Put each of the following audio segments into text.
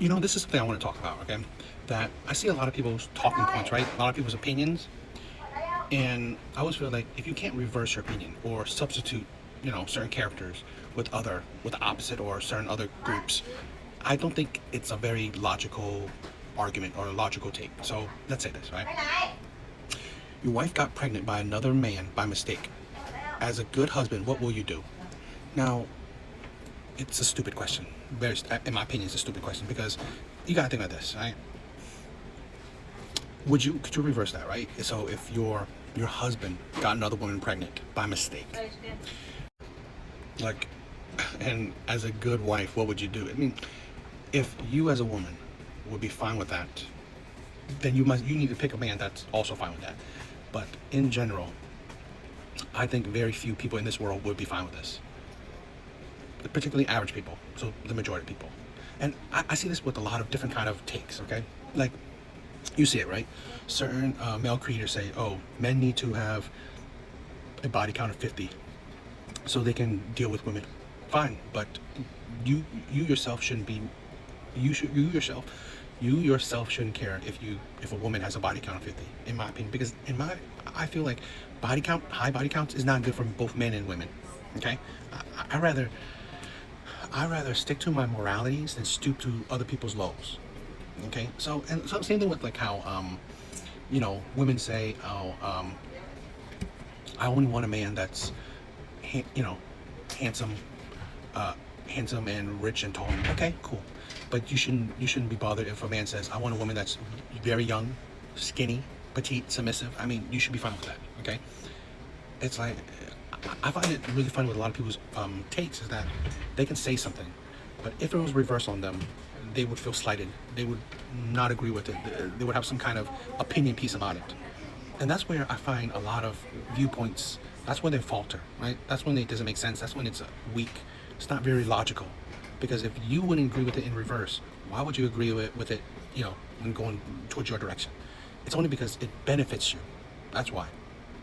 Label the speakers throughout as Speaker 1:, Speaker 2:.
Speaker 1: This is something I want to talk about, okay? That I see a lot of people's talking points, right? A lot of people's opinions. And I always feel like if you can't reverse your opinion or substitute, certain characters with the opposite or certain other groups, I don't think it's a very logical argument or a logical take. So let's say this, right? Your wife got pregnant by another man by mistake. As a good husband, what will you do? Now, it's a stupid question. In my opinion, it's a stupid question because you gotta think of this, right? Could you reverse that, right? So if your husband got another woman pregnant by mistake, like, and as a good wife, what would you do? I mean, if you as a woman would be fine with that, then you need to pick a man that's also fine with that. But in general, I think very few people in this world would be fine with this, particularly average people, so the majority of people. And I see this with a lot of different kind of takes, okay? Like, you see it, right? Certain male creators say, oh, men need to have a body count of 50 so they can deal with women. Fine, but you yourself shouldn't be, you yourself shouldn't care if a woman has a body count of 50, in my opinion, because I feel like high body counts is not good for both men and women, okay? I rather stick to my moralities than stoop to other people's lows. Okay, so same thing with like how women say, oh, I only want a man that's handsome, handsome and rich and tall. Okay, cool, but you shouldn't be bothered if a man says, I want a woman that's very young, skinny, petite, submissive. I mean, you should be fine with that. Okay, it's like, I find it really funny with a lot of people's takes is that they can say something, but if it was reversed on them, they would feel slighted. They would not agree with it. They would have some kind of opinion piece about it. And that's where I find a lot of viewpoints, that's when they falter, right? That's when it doesn't make sense. That's when it's weak. It's not very logical. Because if you wouldn't agree with it in reverse, why would you agree with it, when going towards your direction? It's only because it benefits you. That's why.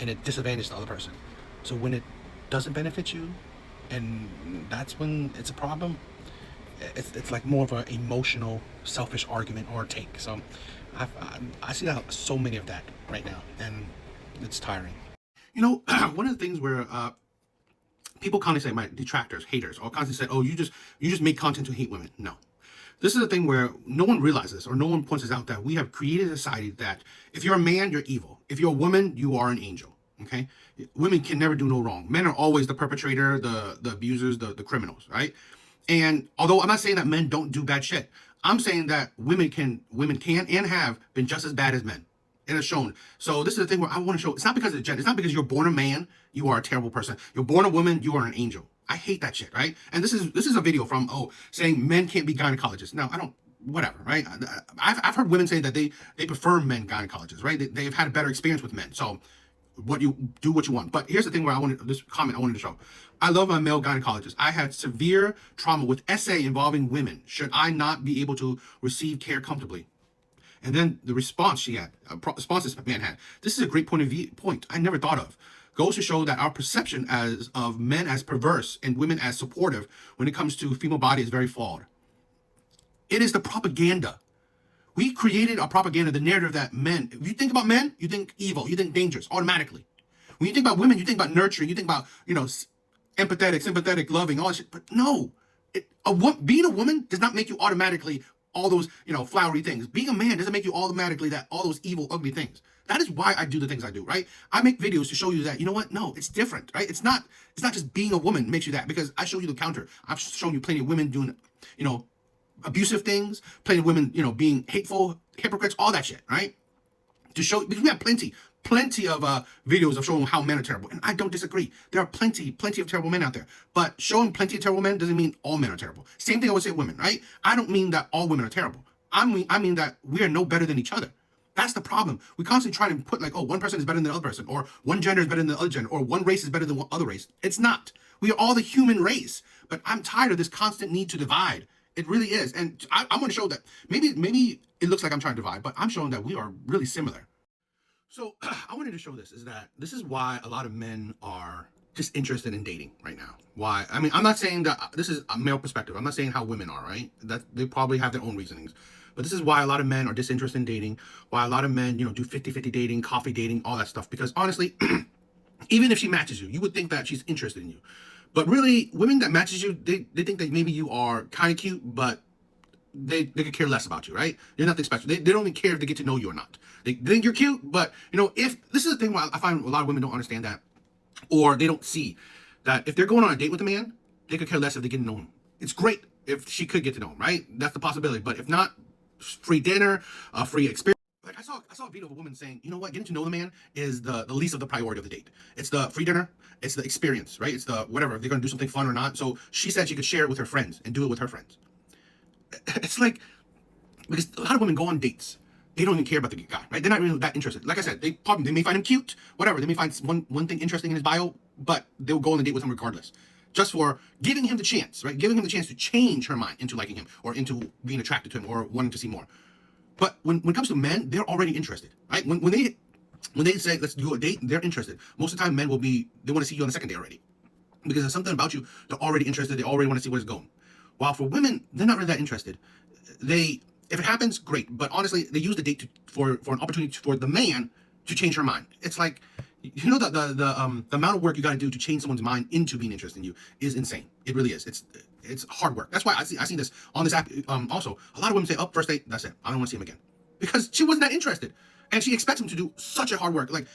Speaker 1: And it disadvantages the other person. So when it doesn't benefit you, and that's when it's a problem, it's like more of an emotional, selfish argument or take. So I see so many of that right now, and it's tiring. One of the things where people constantly say, my detractors, haters, or constantly say, oh, you just make content to hate women. No. This is a thing where no one realizes or no one points this out, that we have created a society that if you're a man, you're evil. If you're a woman, you are an angel. Okay? Women can never do no wrong. Men are always the perpetrator, the abusers, the criminals, right? And although I'm not saying that men don't do bad shit, I'm saying that women can and have been just as bad as men. It is shown. So this is the thing where I want to show, it's not because of the gender. It's not because you're born a man, you are a terrible person. You're born a woman, you are an angel. I hate that shit, right? And this is a video from, saying men can't be gynecologists. Now, I don't, whatever, right? I've heard women say that they prefer men gynecologists, right? They've had a better experience with men. So what you want. But here's the thing where I wanted to show. I love my male gynecologist. I had severe trauma with SA involving women. Should I not be able to receive care comfortably? And then the response this man had. This is a great point I never thought of. Goes to show that our perception of men as perverse and women as supportive when it comes to female body is very flawed. It is the propaganda. We created a propaganda, the narrative that men, if you think about men, you think evil, you think dangerous automatically. When you think about women, you think about nurturing, you think about, empathetic, sympathetic, loving, all that shit. But no, being a woman does not make you automatically all those, flowery things. Being a man doesn't make you automatically all those evil, ugly things. That is why I do the things I do, right? I make videos to show you that, no, it's different, right? It's not just being a woman makes you that, because I show you the counter. I've shown you plenty of women doing, abusive things, plenty of women, being hateful, hypocrites, all that shit, right? To show, because we have plenty of videos of showing how men are terrible. And I don't disagree. There are plenty of terrible men out there. But showing plenty of terrible men doesn't mean all men are terrible. Same thing I would say women, right? I don't mean that all women are terrible. I mean that we are no better than each other. That's the problem. We constantly try to put like, one person is better than the other person, or one gender is better than the other gender, or one race is better than one other race. It's not. We are all the human race. But I'm tired of this constant need to divide. It really is. And I'm going to show that maybe it looks like I'm trying to divide, but I'm showing that we are really similar. So I wanted to show this is why a lot of men are disinterested in dating right now. Why? I mean, I'm not saying that this is a male perspective. I'm not saying how women are, right? That they probably have their own reasonings. But this is why a lot of men are disinterested in dating, why a lot of men, do 50-50 dating, coffee dating, all that stuff. Because honestly, even if she matches you, you would think that she's interested in you. But really, women that matches you, they think that maybe you are kind of cute, but they could care less about you, right? You're nothing special. They don't even care if they get to know you or not. They think you're cute, but if this is the thing why I find a lot of women don't understand that, or they don't see that if they're going on a date with a man, they could care less if they get to know him. It's great if she could get to know him, right? That's the possibility. But if not, free dinner, free experience. Like I saw a video of a woman saying, you know what, getting to know the man is the least of the priority of the date. It's the free dinner, it's the experience, right? It's the whatever, if they're gonna do something fun or not. So she said she could share it with her friends and do it with her friends. It's like, because a lot of women go on dates, they don't even care about the guy, right? They're not really that interested. Like I said, they may find him cute, whatever. They may find one thing interesting in his bio, but they'll go on a date with him regardless, just for giving him the chance, right? Giving him the chance to change her mind into liking him or into being attracted to him or wanting to see more. But when it comes to men, they're already interested, right? When they say let's do a date, they're interested. Most of the time, men they want to see you on the second day already, because there's something about you. They're already interested. They already want to see where it's going. While for women, they're not really that interested. If it happens, great. But honestly, they use the date for an opportunity for the man to change her mind. It's like, the amount of work you got to do to change someone's mind into being interested in you is insane. It really is. It's hard work. That's why I see this on this app. Also, a lot of women say, "Oh, first date, that's it. I don't want to see him again," because she wasn't that interested, and she expects him to do such a hard work. Like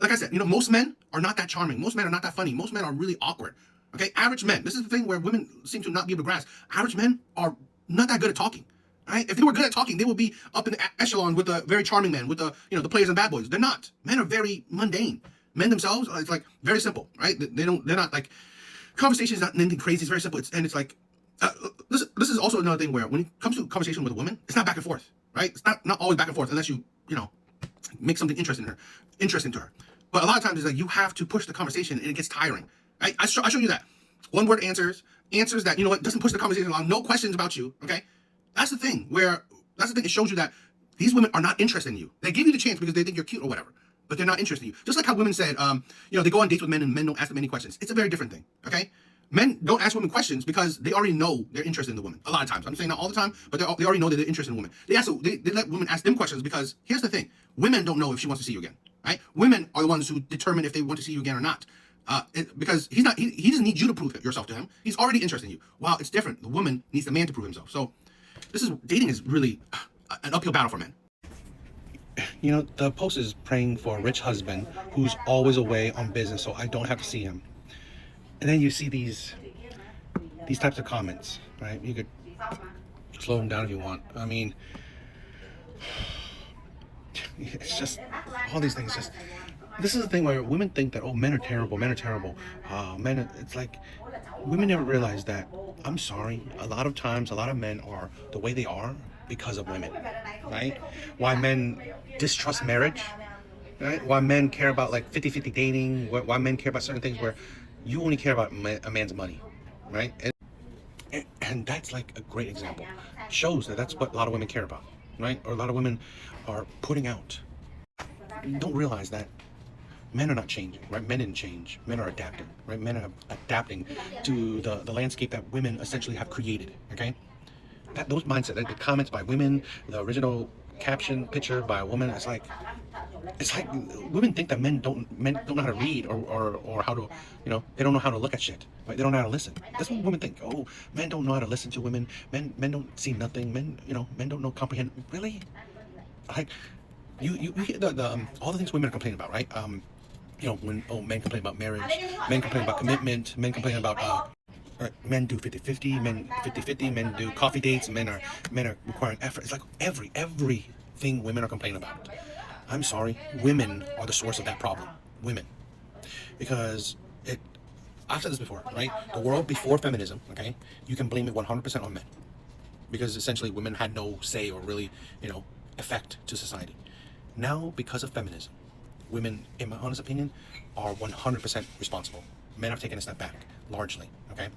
Speaker 1: I said, most men are not that charming. Most men are not that funny. Most men are really awkward. Okay, average men. This is the thing where women seem to not be able to grasp. Average men are not that good at talking. Right? If they were good at talking, they would be up in the echelon with the very charming men, with the players and bad boys. They're not. Men are very mundane. Men themselves, it's like very simple, right? They're not like, conversation is not anything crazy. It's very simple. It's like, this is also another thing where when it comes to conversation with a woman, it's not back and forth, right? It's not always back and forth unless you make something interesting to her. But a lot of times it's like you have to push the conversation and it gets tiring. Right? I show you that. One word answers that, doesn't push the conversation along. No questions about you, okay? That's the thing. It shows you that these women are not interested in you. They give you the chance because they think you're cute or whatever, but they're not interested in you. Just like how women said, they go on dates with men and men don't ask them any questions. It's a very different thing, okay? Men don't ask women questions because they already know they're interested in the woman. A lot of times. I'm saying not all the time, but they already know that they're interested in women. They let women ask them questions because here's the thing. Women don't know if she wants to see you again, right? Women are the ones who determine if they want to see you again or not. Because he doesn't need you to prove yourself to him. He's already interested in you. While it's different. The woman needs the man to prove himself. So dating is really an uphill battle for men. The post is praying for a rich husband who's always away on business so I don't have to see him. And then you see these types of comments, right? You could slow them down if you want. I mean, it's just all these things. This is the thing where women think that, men are terrible. It's like women never realize that, I'm sorry, a lot of times a lot of men are the way they are because of women, right? Why men distrust marriage, right? Why men care about like 50-50 dating, why men care about certain things where you only care about a man's money, right? And that's like a great example. It shows that that's what a lot of women care about, right? Or a lot of women are putting out. You don't realize that men are not changing, right? Men didn't change. Men are adapting, right? Men are adapting to the landscape that women essentially have created, okay? Those mindsets, the comments by women, the original caption picture by a woman, it's like women think that men don't know how to read or how to, they don't know how to look at shit, right? They don't know how to listen. That's what women think. Oh, men don't know how to listen to women. Men don't see nothing. Men don't know comprehend. Really? Like, you hear all the things women are complaining about, right? When men complain about marriage, men complain about commitment, men complain about men do 50-50, men do coffee dates, men are requiring effort. It's like everything women are complaining about. I'm sorry, women are the source of that problem. Women. Because I've said this before, right? The world before feminism, okay, you can blame it 100% on men. Because essentially women had no say or really, effect to society. Now, because of feminism, women, in my honest opinion, are 100% responsible. Men have taken a step back, largely, okay?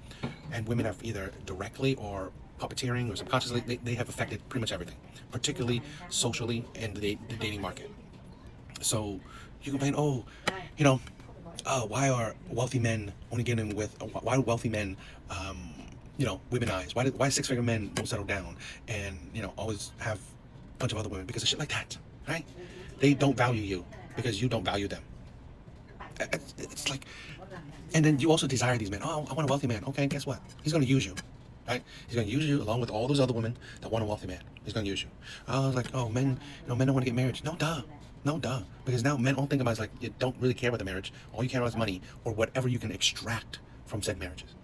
Speaker 1: And women have either directly or puppeteering or subconsciously, they have affected pretty much everything, particularly socially and the dating market. So you complain, why are wealthy men only getting with? Why do wealthy men, womanize? Why six-figure men don't settle down and always have a bunch of other women because of shit like that, right? They don't value you because you don't value them. It's like, and then you also desire these men. Oh, I want a wealthy man. Okay, guess what? He's going to use you, right? He's going to use you along with all those other women that want a wealthy man. He's going to use you. I was like, oh, men, men don't want to get married. No, duh. No, duh. Because now men all think about is like, you don't really care about the marriage. All you care about is money or whatever you can extract from said marriages.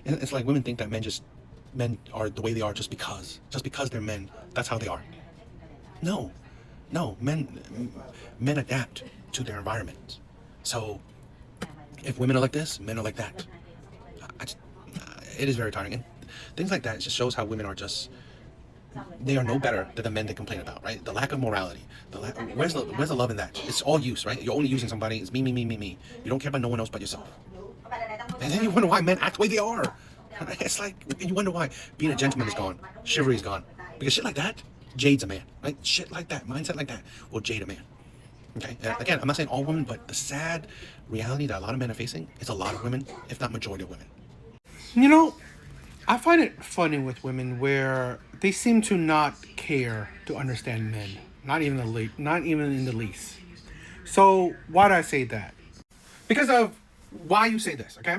Speaker 1: It's like women think that men are the way they are just because they're men. That's how they are. No, no, men adapt to their environment. So if women are like this, men are like that. It is very tiring, and things like that just shows how women are they are no better than the men they complain about, right? The lack of morality. Where's the love in that? It's all use, right? You're only using somebody. It's me, me, me, me, me. You don't care about no one else but yourself. And then you wonder why men act the way they are. It's like, you wonder why being a gentleman is gone. Chivalry is gone. Because shit like that jades a man, right? Shit like that, mindset like that will jade a man. Okay? And again, I'm not saying all women, but the sad reality that a lot of men are facing is a lot of women, if not majority of women.
Speaker 2: I find it funny with women where they seem to not care to understand men, not even in the least. So why do I say that? Because of why you say this, okay?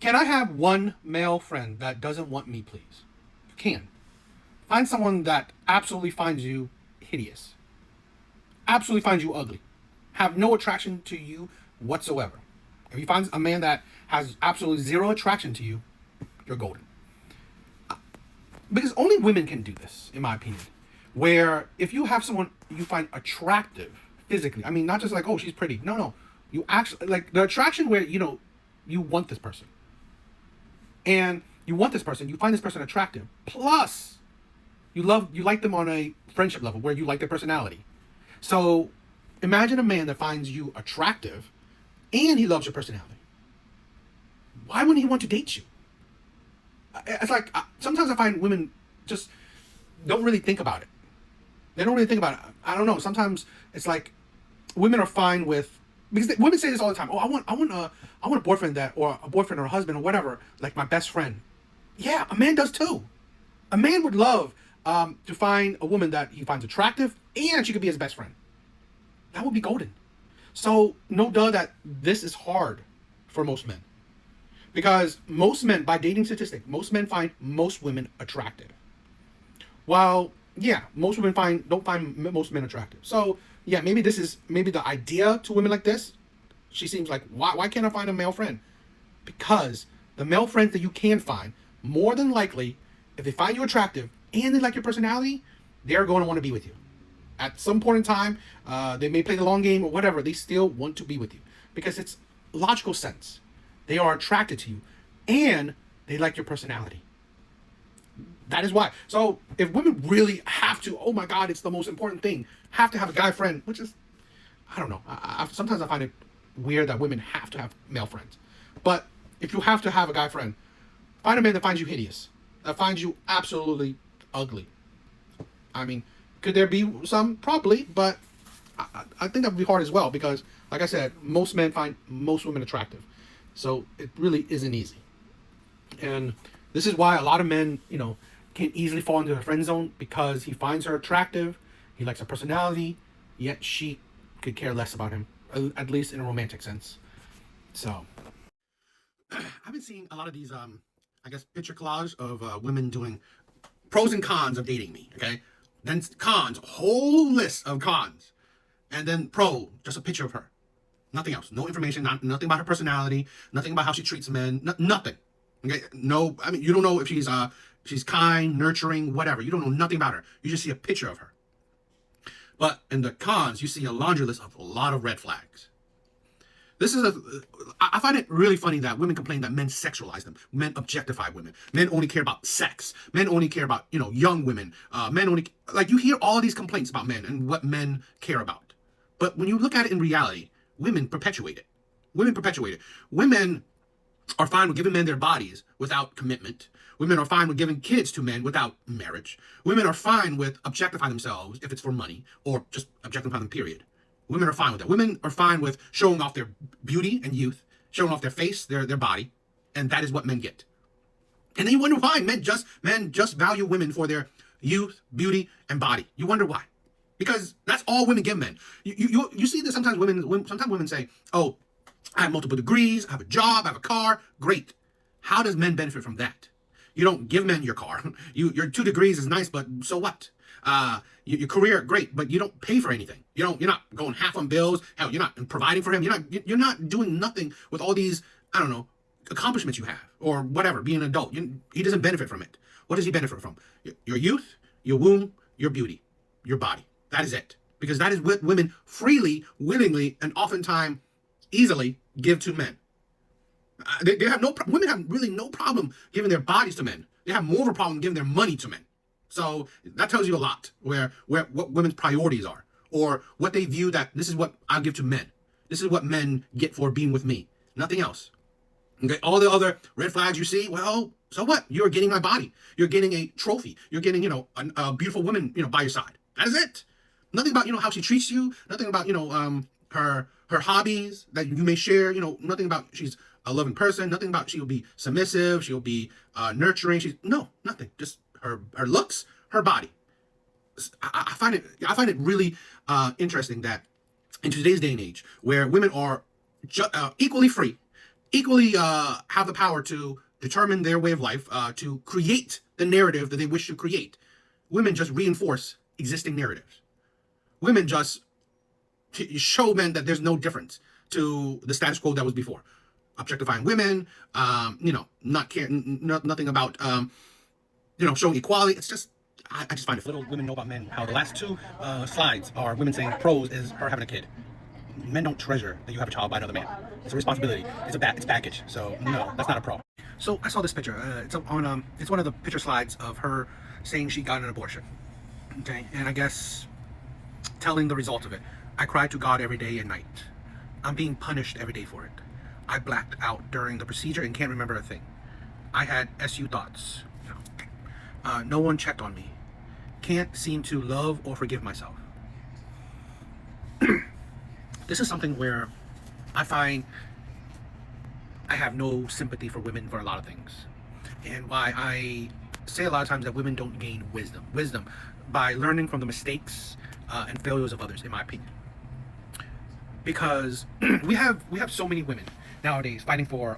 Speaker 2: Can I have one male friend that doesn't want me, please? You can. Find someone that absolutely finds you hideous, absolutely finds you ugly, have no attraction to you whatsoever. If you find a man that has absolutely zero attraction to you, you're golden. Because only women can do this, in my opinion. Where if you have someone you find attractive physically, I mean, not just like, oh, she's pretty. No. You actually, like, the attraction where, you want this person. And you want this person, you find this person attractive. Plus, you like them on a friendship level where you like their personality. So, imagine a man that finds you attractive and he loves your personality. Why wouldn't he want to date you? It's like, sometimes I find women just don't really think about it. They don't really think about it. I don't know. Sometimes it's like women are fine with, because women say this all the time. Oh, I want a boyfriend or a husband or whatever, like my best friend. Yeah, a man does too. A man would love to find a woman that he finds attractive and she could be his best friend. That would be golden. So no duh that this is hard for most men. Because most men, by dating statistic, most men find most women attractive. While, yeah, most women don't find most men attractive. So, yeah, maybe the idea to women like this. She seems like, why can't I find a male friend? Because the male friends that you can find, more than likely, if they find you attractive and they like your personality, they're going to want to be with you. At some point in time, they may play the long game or whatever, they still want to be with you. Because it's logical sense. They are attracted to you and they like your personality. That is why. So if women really have to, oh my God, it's the most important thing, have to have a guy friend, which is, I don't know. Sometimes I find it weird that women have to have male friends. But if you have to have a guy friend, find a man that finds you hideous, that finds you absolutely ugly. I mean, could there be some? Probably, but I think that would be hard as well because, like I said, most men find most women attractive. So it really isn't easy. And this is why a lot of men, can easily fall into the friend zone because he finds her attractive, he likes her personality, yet she could care less about him, at least in a romantic sense. So I've been seeing a lot of these, picture collage of women doing pros and cons of dating me, okay? Then cons, a whole list of cons. And then pro, just a picture of her. Nothing else. No information. Nothing about her personality. Nothing about how she treats men. Nothing. Okay. No. I mean, you don't know if she's kind, nurturing, whatever. You don't know nothing about her. You just see a picture of her. But in the cons, you see a laundry list of a lot of red flags. I find it really funny that women complain that men sexualize them. Men objectify women. Men only care about sex. Men only care about, young women. Men only, like, you hear all these complaints about men and what men care about. But when you look at it in reality, women perpetuate it. Women are fine with giving men their bodies without commitment. Women are fine with giving kids to men without marriage. Women are fine with objectifying themselves if it's for money or just objectifying them, period. Women are fine with that. Women are fine with showing off their beauty and youth, showing off their face, their body, and that is what men get. And then you wonder why men just value women for their youth, beauty, and body. You wonder why. Because that's all women give men. You see this sometimes women say, oh, I have multiple degrees, I have a job, I have a car. Great. How does men benefit from that? You don't give men your car. Your 2 degrees is nice, but so what? Your career, great, but you don't pay for anything. You're not going half on bills. Hell, you're not providing for him. You're not doing nothing with all these, I don't know, accomplishments you have or whatever. Being an adult, he doesn't benefit from it. What does he benefit from? Your youth, your womb, your beauty, your body. That is it. Because that is what women freely, willingly, and oftentimes easily give to men. They have women have really no problem giving their bodies to men. They have more of a problem giving their money to men. So that tells you a lot where what women's priorities are, or what they view that this is what I'll give to men. This is what men get for being with me. Nothing else. Okay, all the other red flags you see, well, so what? You're getting my body. You're getting a trophy. You're getting, a beautiful woman, by your side. That is it. Nothing about, how she treats you. Nothing about, her hobbies that you may share. Nothing about she's a loving person. Nothing about she'll be submissive. She'll be nurturing. Nothing. Just her looks, her body. I find it really interesting that in today's day and age, where women are equally free, equally have the power to determine their way of life, to create the narrative that they wish to create, women just reinforce existing narratives. Women just show men that there's no difference to the status quo that was before. Objectifying women, not caring, nothing about, showing equality. It's just, I just find it.
Speaker 1: Little women know about men. How the last 2 slides are women saying pros is her having a kid. Men don't treasure that you have a child by another man. It's a responsibility. It's baggage. So no, that's not a pro. So I saw this picture. It's on it's one of the picture slides of her saying she got an abortion. Okay, and I guess telling the result of it. I cry to God every day and night. I'm being punished every day for it. I blacked out during the procedure and can't remember a thing. I had SU thoughts. No one checked on me. Can't seem to love or forgive myself. This is something where I find I have no sympathy for women for a lot of things. And why I say a lot of times that women don't gain wisdom. Wisdom by learning from the mistakes and failures of others, in my opinion. Because we have so many women nowadays fighting for,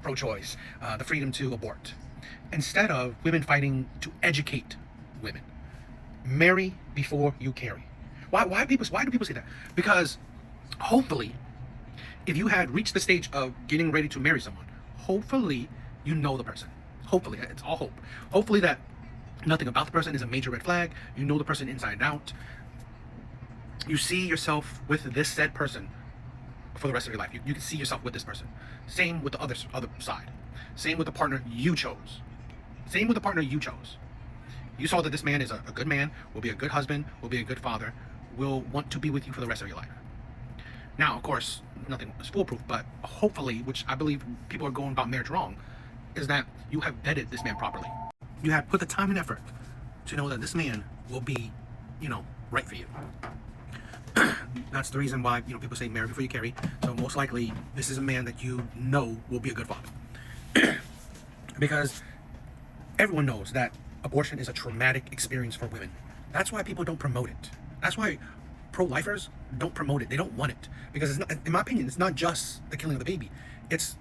Speaker 1: pro-choice, the freedom to abort, instead of women fighting to educate women. Marry before you carry. Why do people say that? Because hopefully, if you had reached the stage of getting ready to marry someone, hopefully you know the person. Hopefully, it's all hope. Hopefully that nothing about the person is a major red flag. You know the person inside and out. You see yourself with this said person for the rest of your life. You can see yourself with this person. Same with the other side. Same with the partner you chose. Same with the partner you chose. You saw that this man is a good man, will be a good husband, will be a good father, will want to be with you for the rest of your life. Now, of course, nothing is foolproof, but hopefully, which I believe people are going about marriage wrong, is that you have vetted this man properly. You have put the time and effort to know that this man will be, right for you. That's the reason why, people say marry before you carry. So most likely, this is a man that you know will be a good father. Because everyone knows that abortion is a traumatic experience for women. That's why people don't promote it. That's why pro-lifers don't promote it. They don't want it. Because it's not, in my opinion, it's not just the killing of the baby. It's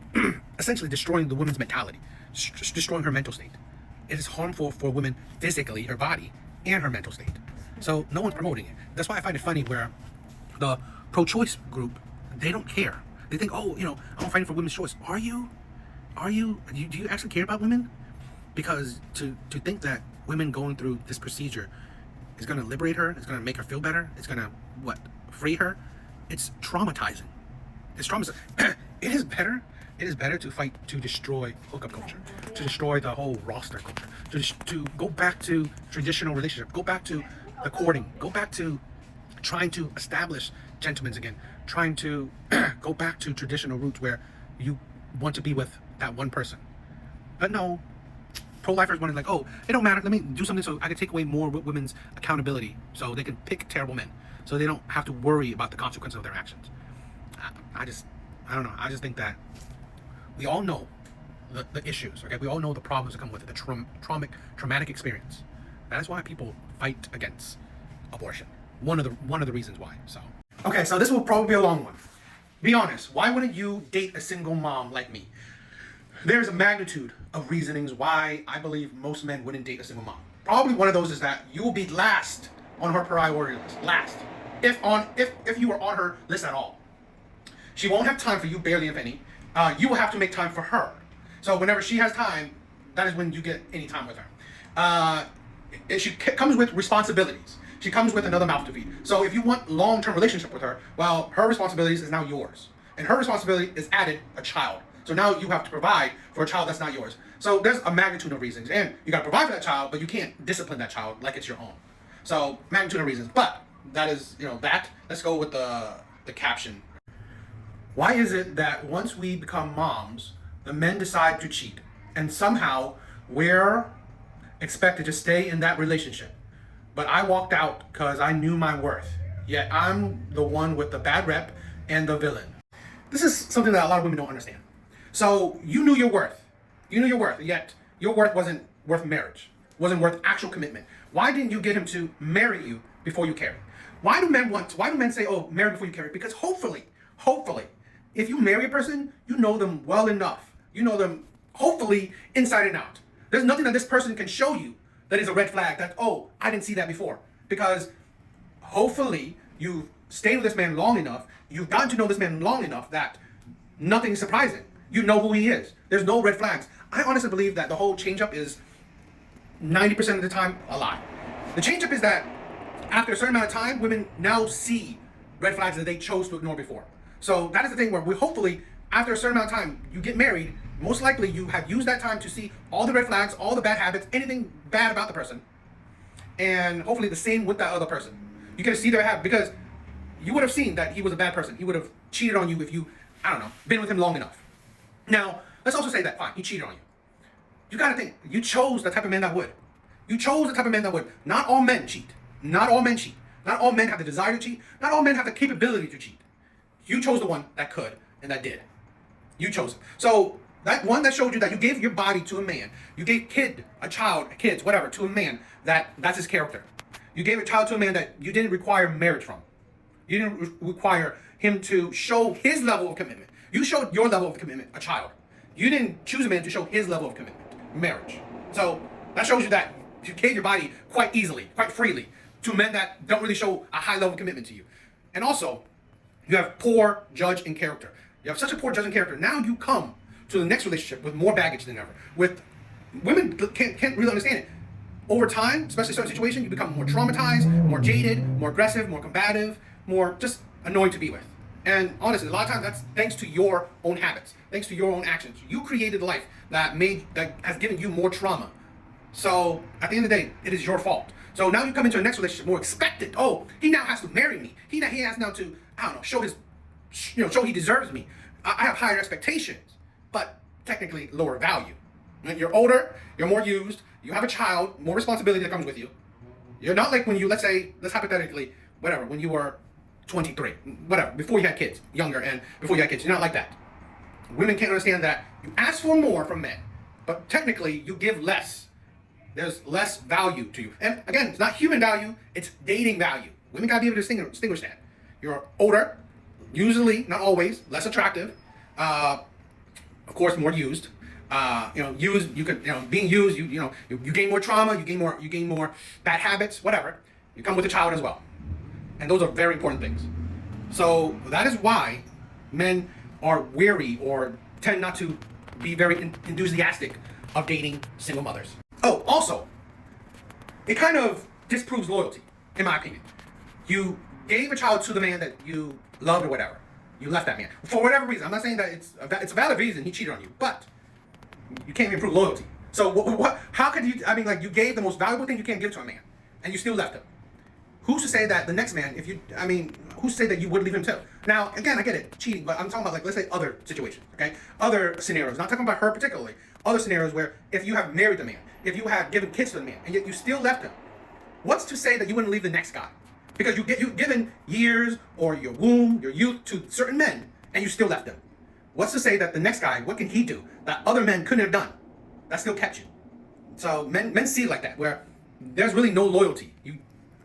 Speaker 1: essentially destroying the woman's mentality, destroying her mental state. It is harmful for women physically, her body, and her mental state. So no one's promoting it. That's why I find it funny where the pro-choice group, they don't care. They think, I'm fighting for women's choice. Are you? Do you actually care about women? Because to think that women going through this procedure is going to liberate her, it's going to make her feel better, it's going to, free her, it's traumatizing. It's traumatizing. It is better to fight to destroy hookup culture, to destroy the whole roster culture, to go back to traditional relationship, go back to the courting, go back to trying to establish gentlemen's again, trying to go back to traditional roots where you want to be with that one person. But no, pro-lifers wanted like, oh, it don't matter. Let me do something so I can take away more women's accountability, so they can pick terrible men, so they don't have to worry about the consequences of their actions. I don't know. I just think that we all know the issues. Okay, we all know the problems that come with it, the traumatic experience. That is why people fight against abortion. One of the reasons why. So okay, so this will probably be a long one. Be honest. Why wouldn't you date a single mom like me? There's a magnitude of reasonings why I believe most men wouldn't date a single mom. Probably one of those is that you will be last on her priority list. Last, if you were on her list at all. She won't have time for you, barely if any. You will have to make time for her. So whenever she has time, that is when you get any time with her. She comes with responsibilities. She comes with another mouth to feed. So if you want long-term relationship with her, well, her responsibilities is now yours. And her responsibility is added a child. So now you have to provide for a child that's not yours. So there's a magnitude of reasons. And you got to provide for that child, but you can't discipline that child like it's your own. So magnitude of reasons. But that is, that. Let's go with the caption. Why is it that once we become moms, the men decide to cheat, and somehow we're expected to stay in that relationship? But I walked out because I knew my worth. Yet I'm the one with the bad rep and the villain. This is something that a lot of women don't understand. So you knew your worth. You knew your worth, yet your worth wasn't worth marriage. Wasn't worth actual commitment. Why didn't you get him to marry you before you carry? Why do men say, oh, marry before you carry? Because hopefully, if you marry a person, you know them well enough. You know them, hopefully, inside and out. There's nothing that this person can show you that is a red flag that, oh, I didn't see that before. Because hopefully, you've stayed with this man long enough, you've gotten to know this man long enough that nothing is surprising. You know who he is. There's no red flags. I honestly believe that the whole change-up is 90% of the time a lie. The change-up is that after a certain amount of time, women now see red flags that they chose to ignore before. So that is the thing where we hopefully, after a certain amount of time, you get married, most likely you have used that time to see all the red flags, all the bad habits, anything bad about the person. And hopefully the same with that other person. You can see their habit because you would have seen that he was a bad person. He would have cheated on you if you, been with him long enough. Now, let's also say that, fine, he cheated on you. You gotta think, you chose the type of man that would. You chose the type of man that would. Not all men cheat. Not all men cheat. Not all men have the desire to cheat. Not all men have the capability to cheat. You chose the one that could and that did. You chose it. So that one that showed you that you gave your body to a man, you gave kids, whatever, to a man that's his character. You gave a child to a man that you didn't require marriage from. You didn't require him to show his level of commitment. You showed your level of commitment, a child. You didn't choose a man to show his level of commitment, marriage. So that shows you that you gave your body quite easily, quite freely, to men that don't really show a high level of commitment to you. And also, you have poor judge in character. You have such a poor judge in character. Now you come to the next relationship with more baggage than ever. With women can't really understand it. Over time, especially in certain situations, you become more traumatized, more jaded, more aggressive, more combative, more just annoying to be with. And honestly, a lot of times that's thanks to your own habits, thanks to your own actions. You created a life that has given you more trauma. So at the end of the day, it is your fault. So now you come into a next relationship more expected. Oh, he now has to marry me. He has now to, show he deserves me. I have higher expectations, but technically lower value. You're older, you're more used, you have a child, more responsibility that comes with you. You're not like when you, let's hypothetically, when you were 23, before you had kids, younger and before you had kids. You're not like that. Women can't understand that you ask for more from men, but technically you give less. There's less value to you. And again, it's not human value, it's dating value. Women gotta be able to distinguish that. You're older, usually, not always, less attractive, of course, more used. Being used, you gain more trauma, you gain more bad habits, whatever. You come with a child as well. And those are very important things. So that is why men are weary or tend not to be very enthusiastic of dating single mothers. Oh, also, it kind of disproves loyalty, in my opinion. You gave a child to the man that you loved or whatever. You left that man. For whatever reason. I'm not saying that it's a valid reason he cheated on you, but you can't even prove loyalty. So how could you, you gave the most valuable thing you can give to a man, and you still left him. Who's to say that the next man, who's to say that you would leave him too? Now, again, I get it, cheating, but I'm talking about, let's say other situations, okay? Other scenarios, not talking about her particularly. other scenarios where if you have married the man, if you have given kids to the man, and yet you still left him, what's to say that you wouldn't leave the next guy? Because you've given years or your womb, your youth to certain men, and you still left them. What's to say that the next guy, what can he do that other men couldn't have done that still kept you? So men see it like that, where there's really no loyalty. You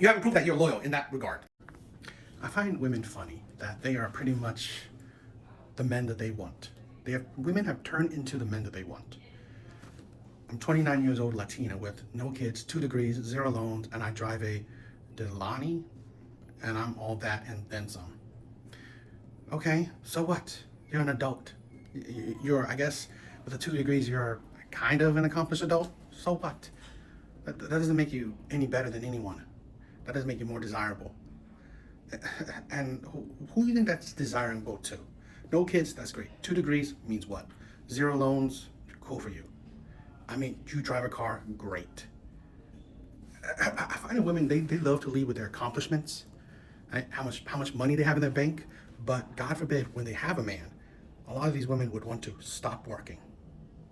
Speaker 1: haven't proved that you're loyal in that regard. I find women funny that they are pretty much the men that they want. Women have turned into the men that they want. I'm 29 years old, Latina with no kids, 2 degrees, 0 loans, and I drive a Delani, and I'm all that and then some. Okay, so what? You're an adult. You're, I guess, with the 2 degrees, you're kind of an accomplished adult. So what? That doesn't make you any better than anyone. That doesn't make you more desirable. And who do you think that's desirable to? No kids, that's great. 2 degrees means what? 0 loans, cool for you. I mean, you drive a car, great. I find that women, they love to lead with their accomplishments, right? How much money they have in their bank, but God forbid, when they have a man, a lot of these women would want to stop working.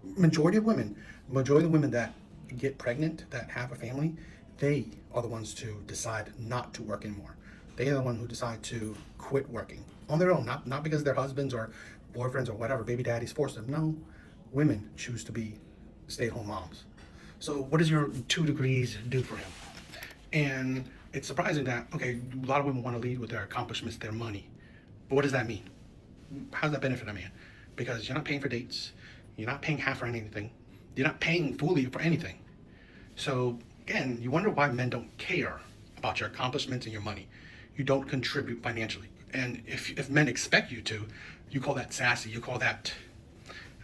Speaker 1: Majority of the women that get pregnant, that have a family, they are the ones to decide not to work anymore. They are the ones who decide to quit working on their own, not because their husbands or boyfriends or whatever, baby daddies force them. No, women choose to be stay-at-home moms. So what does your 2 degrees do for him? And it's surprising that, okay, a lot of women want to lead with their accomplishments, their money. But what does that mean? How does that benefit a man? Because you're not paying for dates. You're not paying half for anything. You're not paying fully for anything. So again, you wonder why men don't care about your accomplishments and your money. You don't contribute financially. And if men expect you to, you call that sassy. You call that,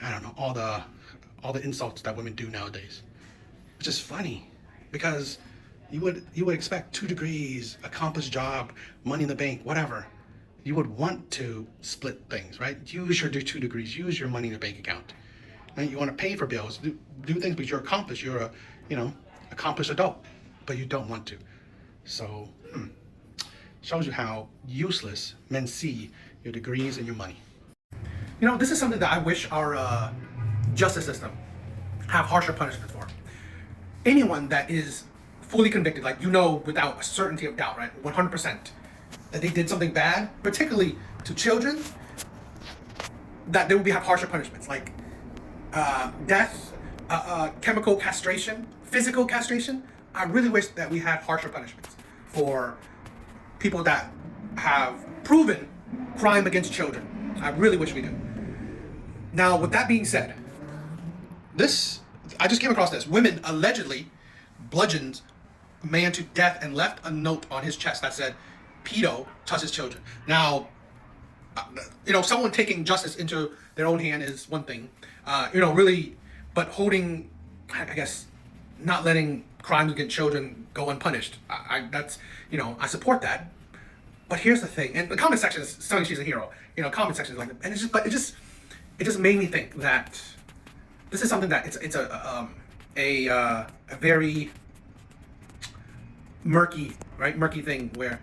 Speaker 1: I don't know, all the insults that women do nowadays. It's just funny because you would expect 2 degrees, accomplished job, money in the bank, whatever. You would want to split things, right? Use your 2 degrees, use your money in your bank account. And you want to pay for bills, do things because you're accomplished. You're a, accomplished adult, but you don't want to. So, shows you how useless men see your degrees and your money. This is something that I wish our justice system have harsher punishment for. Anyone that is fully convicted, like without a certainty of doubt, right, 100%, that they did something bad, particularly to children, that they will have harsher punishments, like death, chemical castration, physical castration. I really wish that we had harsher punishments for people that have proven crime against children. I really wish we do. Now, with that being said, I just came across this. Women allegedly bludgeoned a man to death and left a note on his chest that said, "Pedo touches children." Now, someone taking justice into their own hand is one thing, really, but holding, I guess, not letting crimes against children go unpunished. I support that. But here's the thing, and the comment section is telling she's a hero. Comment section is like, and it just made me think that this is something that it's a very murky thing where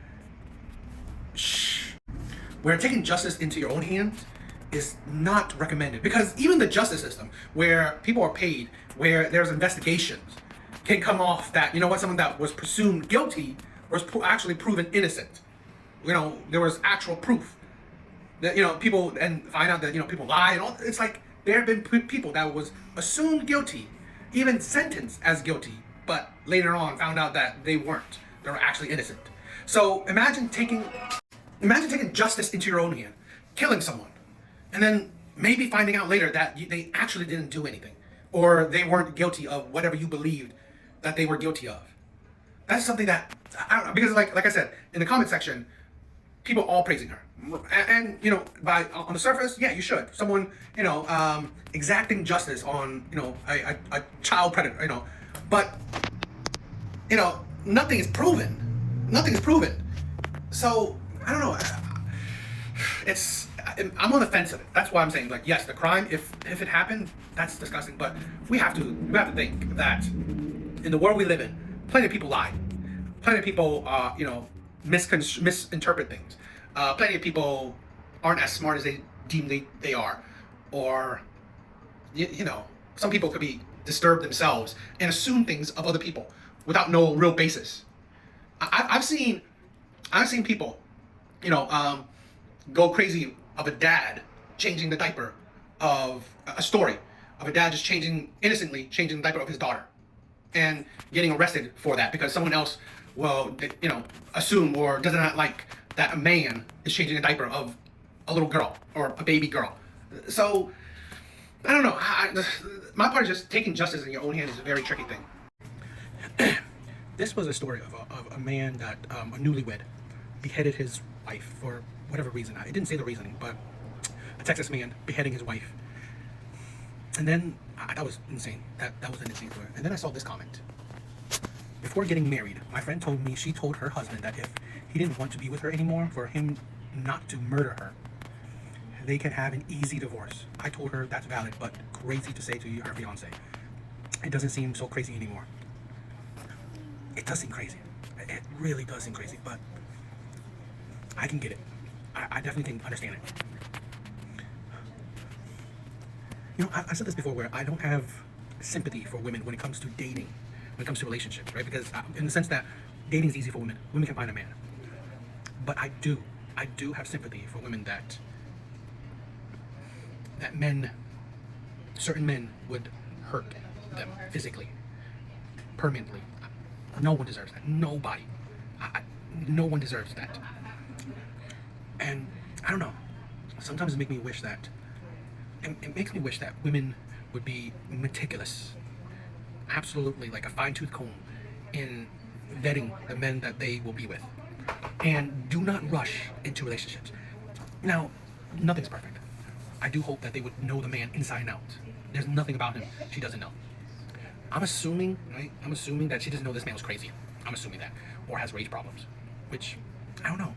Speaker 1: taking justice into your own hands is not recommended, because even the justice system where people are paid, where there's investigations, can come off that someone that was presumed guilty was actually proven innocent. There was actual proof that people, and find out that people lie and all. It's like there have been people that was assumed guilty, even sentenced as guilty, but later on found out that they weren't. They were actually innocent. So imagine taking justice into your own hand, killing someone, and then maybe finding out later that they actually didn't do anything, or they weren't guilty of whatever you believed that they were guilty of. That's something that I don't know, because like I said in the comment section, people all praising her, and on the surface, yeah, you should. Someone exacting justice on a child predator, but nothing is proven. Nothing is proven. So I don't know. I'm on the fence of it. That's why I'm saying, like, yes, the crime, if it happened, that's disgusting. But we have to think that in the world we live in, plenty of people lie. Plenty of people, misinterpret things. Plenty of people aren't as smart as they deem they are, or some people could be disturbed themselves and assume things of other people without no real basis. I've seen people, go crazy of a dad changing the diaper of a story of a dad just innocently changing the diaper of his daughter, and getting arrested for that because someone else will, assume or does not like that a man is changing a diaper of a little girl or a baby girl. So I don't know. My part is just taking justice in your own hands is a very tricky thing. This was a story of a man that, a newlywed, beheaded his wife for whatever reason. It didn't say the reasoning, but a Texas man beheading his wife. And then, that was insane. That was an insane story. And then I saw this comment. Before getting married, my friend told me she told her husband that if he didn't want to be with her anymore, for him not to murder her, they can have an easy divorce. I told her that's valid, but crazy to say to her fiance. It doesn't seem so crazy anymore. It does seem crazy. It really does seem crazy, but I can get it. I definitely can understand it. I said this before, where I don't have sympathy for women when it comes to dating, when it comes to relationships, right? Because in the sense that dating is easy for women, women can find a man. But I do have sympathy for women that certain men would hurt them physically, permanently. No one deserves that. Nobody. No one deserves that. And I don't know. Sometimes it makes me wish that women would be meticulous, absolutely like a fine-tooth comb, in vetting the men that they will be with, and do not rush into relationships. Now, nothing's perfect. I do hope that they would know the man inside and out. There's nothing about him she doesn't know. I'm assuming, right? I'm assuming that she doesn't know this man was crazy. I'm assuming that, or has rage problems, which I don't know.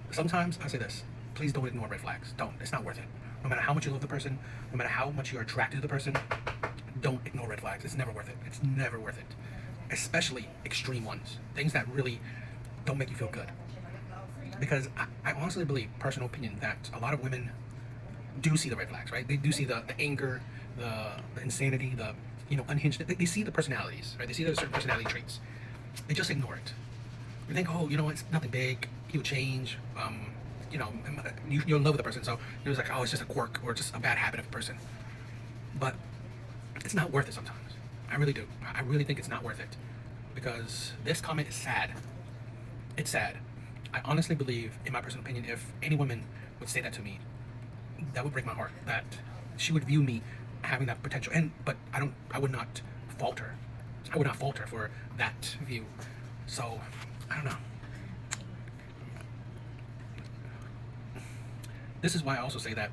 Speaker 1: Sometimes I say this: please don't ignore red flags. Don't. It's not worth it. No matter how much you love the person, no matter how much you're attracted to the person, don't ignore red flags. It's never worth it. It's never worth it. Especially extreme ones. Things that really don't make you feel good. Because I honestly believe, personal opinion, that a lot of women do see the red flags, right? They do see the anger, the insanity, the unhinged. They see the personalities, right? They see the certain personality traits. They just ignore it. They think, oh, it's nothing big. He would change. You're in love with the person, so it was like, oh, it's just a quirk or just a bad habit of a person. But it's not worth it sometimes. I really do. I really think it's not worth it, because this comment is sad. It's sad. I honestly believe, in my personal opinion, if any woman would say that to me, that would break my heart. That she would view me having that potential, but I would not falter. I would not falter for that view. So I don't know. This is why I also say that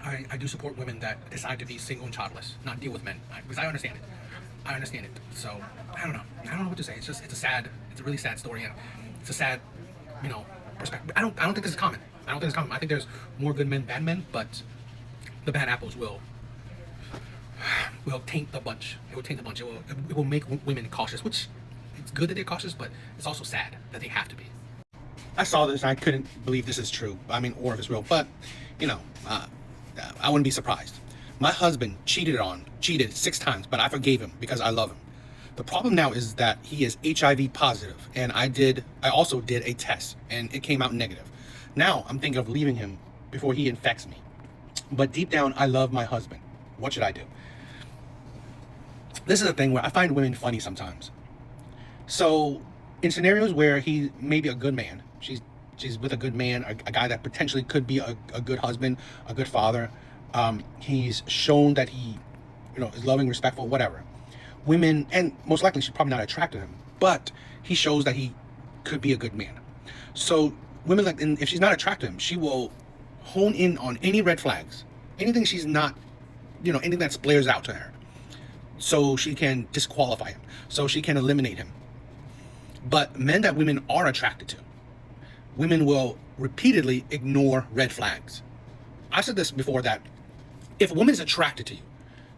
Speaker 1: I do support women that decide to be single and childless, not deal with men, because I understand it. I understand it. So I don't know. I don't know what to say. It's a really sad story, and it's a sad, perspective. I don't think this is common. I think there's more good men, bad men, but the bad apples will taint the bunch. It will taint the bunch. It will make women cautious, which it's good that they're cautious, but it's also sad that they have to be. I saw this and I couldn't believe this is true. Or if it's real, but I wouldn't be surprised. My husband cheated 6 times, but I forgave him because I love him. The problem now is that he is HIV positive, and I also did a test and it came out negative. Now I'm thinking of leaving him before he infects me. But deep down, I love my husband. What should I do? This is a thing where I find women funny sometimes. So in scenarios where he may be a good man, she's with a good man, a guy that potentially could be a good husband, a good father. He's shown that he, is loving, respectful, whatever. Women, and most likely she's probably not attracted to him, but he shows that he could be a good man. So women, and if she's not attracted to him, she will hone in on any red flags, anything she's not, anything that blares out to her, so she can disqualify him, so she can eliminate him. But men that women are attracted to, women will repeatedly ignore red flags. I said this before, that if a woman is attracted to you,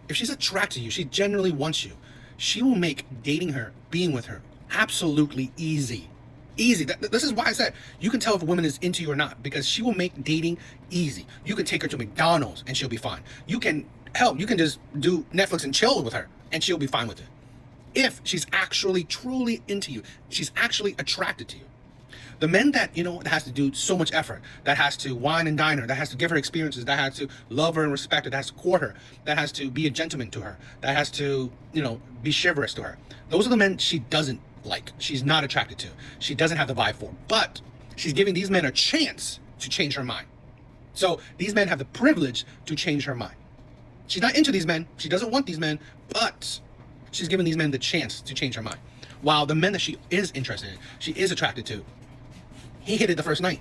Speaker 1: if she's attracted to you, she generally wants you, she will make dating her, being with her, absolutely easy. This is why I said you can tell if a woman is into you or not, because she will make dating easy. You can take her to McDonald's and she'll be fine. You can Hell, you can just do Netflix and chill with her, and she'll be fine with it. If she's actually truly into you, she's actually attracted to you. The men that, that has to do so much effort, that has to wine and dine her, that has to give her experiences, that has to love her and respect her, that has to court her, that has to be a gentleman to her, that has to, be chivalrous to her. Those are the men she doesn't like. She's not attracted to. She doesn't have the vibe for. But she's giving these men a chance to change her mind. So these men have the privilege to change her mind. She's not into these men. She doesn't want these men, but she's giving these men the chance to change her mind. While the men that she is interested in, she is attracted to, he hit it the first night.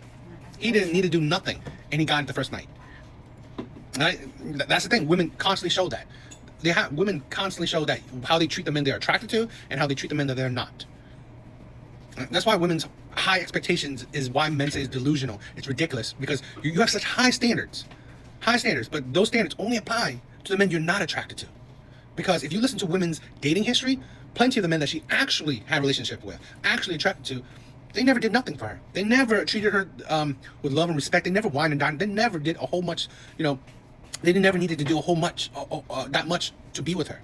Speaker 1: He didn't need to do nothing, and he got it the first night. Right? That's the thing. Women constantly show that. Women constantly show that how they treat the men they're attracted to and how they treat the men that they're not. That's why women's high expectations is why men say it's delusional. It's ridiculous because you have such high standards. High standards, but those standards only apply to the men you're not attracted to. Because if you listen to women's dating history, plenty of the men that she actually had a relationship with, actually attracted to, they never did nothing for her. They never treated her with love and respect. They never wined and dined. They never did a whole much, they never needed to do a whole much, that much to be with her.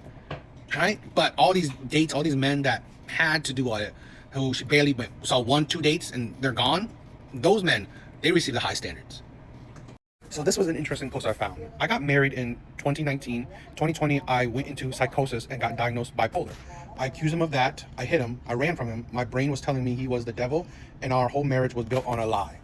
Speaker 1: Right? But all these dates, all these men that had to do all that, who she barely saw 1-2 dates and they're gone, those men, they receive the high standards. So this was an interesting post I found. I got married in 2019. 2020, I went into psychosis and got diagnosed bipolar. I accused him of that. I hit him. I ran from him. My brain was telling me he was the devil, and our whole marriage was built on a lie.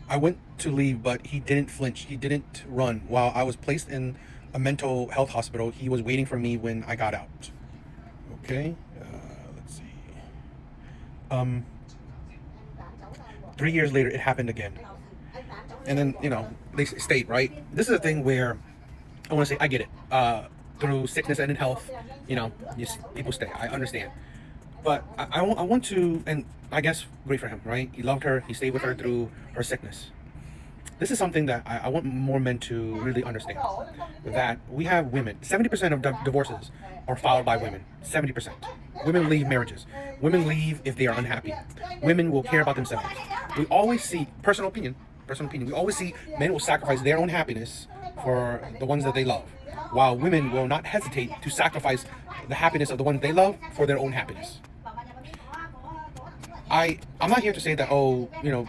Speaker 1: I went to leave, but he didn't flinch. He didn't run. While I was placed in a mental health hospital, he was waiting for me when I got out. Okay, let's see. 3 years later, it happened again. And then, they state, right? This is a thing where I want to say, I get it. Through sickness and in health, people stay. I understand. But I want to, and I guess great for him, right? He loved her. He stayed with her through her sickness. This is something that I want more men to really understand. That we have women. 70% of divorces are filed by women. 70%. Women leave marriages. Women leave if they are unhappy. Women will care about themselves. We always see, personal opinion, we always see men will sacrifice their own happiness for the ones that they love, while women will not hesitate to sacrifice the happiness of the ones they love for their own happiness. I'm not here to say that,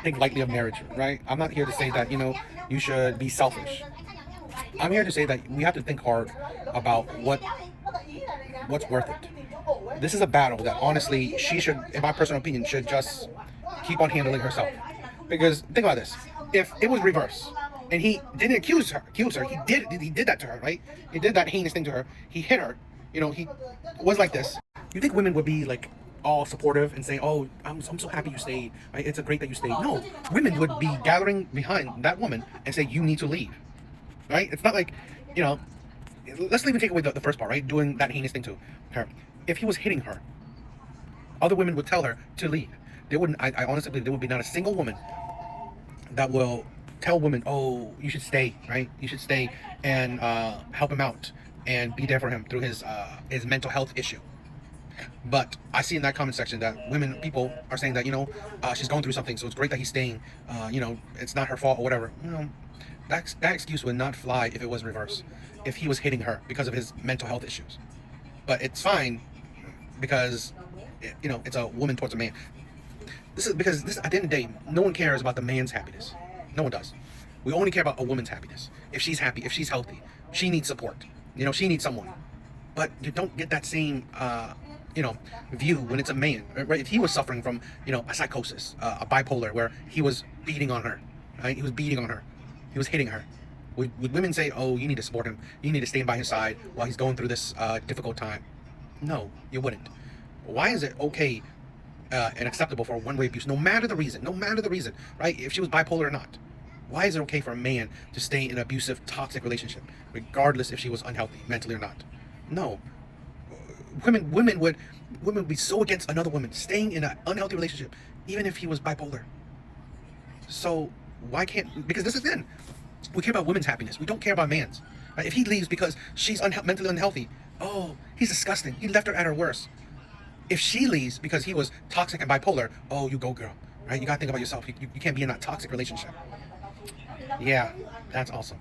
Speaker 1: think lightly of marriage, right? I'm not here to say that, you should be selfish. I'm here to say that we have to think hard about what's worth it. This is a battle that honestly she should, in my personal opinion, should just keep on handling herself. Because think about this. If it was reverse, and he didn't accuse her, he did that to her, right? He did that heinous thing to her. He hit her. He was like this. You think women would be like all supportive and saying, "Oh, I'm so happy you stayed. Right? It's great that you stayed." No, women would be gathering behind that woman and say, "You need to leave." Right? It's not like, let's even take away the first part, right? Doing that heinous thing to her. If he was hitting her, other women would tell her to leave. There wouldn't. I honestly believe there would be not a single woman that will tell women, "Oh, you should stay, right? You should stay and help him out and be there for him through his mental health issue." But I see in that comment section that people are saying that, she's going through something, so it's great that he's staying. It's not her fault or whatever. That excuse would not fly if it was reverse. If he was hitting her because of his mental health issues. But it's fine because, it's a woman towards a man. This is because at the end of the day, no one cares about the man's happiness. No one does. We only care about a woman's happiness. If she's happy, if she's healthy, she needs support. She needs someone. But you don't get that same, view when it's a man. Right? If he was suffering from, a psychosis, a bipolar, where he was beating on her, right? He was beating on her. He was hitting her. Would women say, "Oh, you need to support him. You need to stand by his side while he's going through this difficult time"? No, you wouldn't. Why is it okay and acceptable for one-way abuse, no matter the reason, right? If she was bipolar or not, why is it okay for a man to stay in an abusive, toxic relationship, regardless if she was unhealthy mentally or not? No. Women would be so against another woman staying in an unhealthy relationship, even if he was bipolar. So why can't? Because this is then. We care about women's happiness. We don't care about man's. Right? If he leaves because she's mentally unhealthy, oh, he's disgusting. He left her at her worst. If she leaves because he was toxic and bipolar, oh, you go, girl. Right? You gotta think about yourself. You can't be in that toxic relationship. Yeah, that's awesome.